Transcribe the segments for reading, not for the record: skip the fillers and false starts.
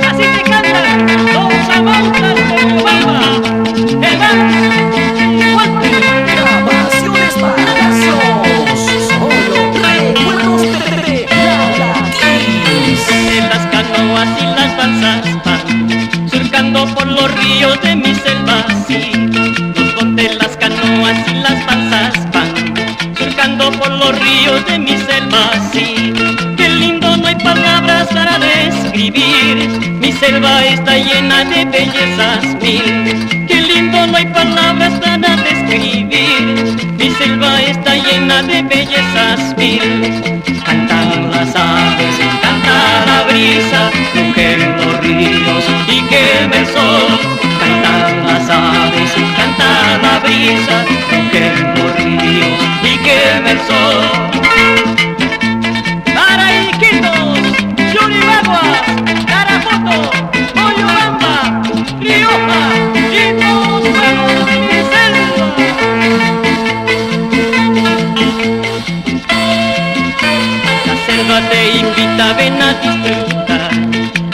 Así te cantan los amautas de Riobamba, el más fuerte. Grabaciones Palacios, solo recuerdos de la Latiz. Donde las canoas y las balsas van surcando por los ríos de mi selva, sí. Donde las canoas y las balsas van surcando por los ríos de mi selva, sí. Qué lindo, no hay palabras para describir. Mi selva está llena de bellezas mil. Qué lindo, no hay palabras para describir. Mi selva está llena de bellezas mil. Cantan las aves, canta la brisa, rugen los ríos y quema el sol. Cantan las aves, canta la brisa, rugen los ríos y quema el sol. Para Iquitos, Churibaguas, Tarapoto, Oyobamba, Rioja y todos los pueblos de mi selva. La selva te invita, ven a disfrutar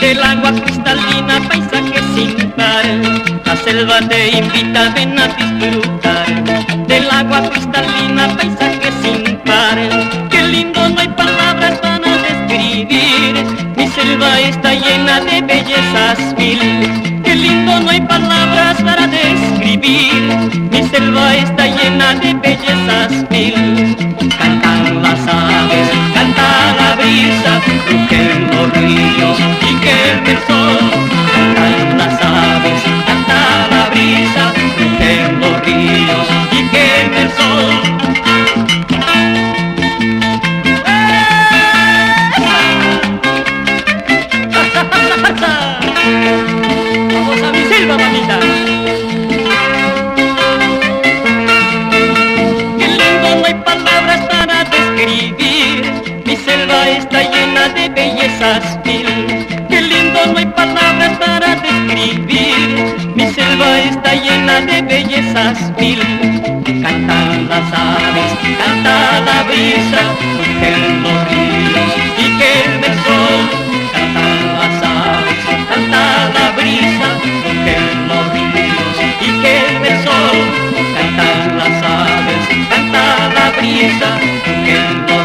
del agua cristalina, paisaje sin par. La selva te invita, ven a disfrutar del agua cristalina, paisaje sin par. Qué lindo, no hay palabras para describir. Mi selva está llena de bellezas mil. Qué lindo, no hay palabras para describir. Mi selva está llena de bellezas mil. Cantan las aves, canta la brisa, rugen los ríos y quema el sol. Cantan las aves, canta la brisa, rugen los ríos y quema el sol. Vamos a mi selva, mamita. Qué lindo, no hay palabras para describir. Mi selva está llena de bellezas mil. Qué lindo, no hay palabras para describir. Mi selva está llena de bellezas mil. Cantan las aves, canta la brisa, rugen los ríos y quema el sol. Cantan las aves, canta la brisa, rugen los ríos y quema el sol. Cantan las aves, canta la brisa, rugen los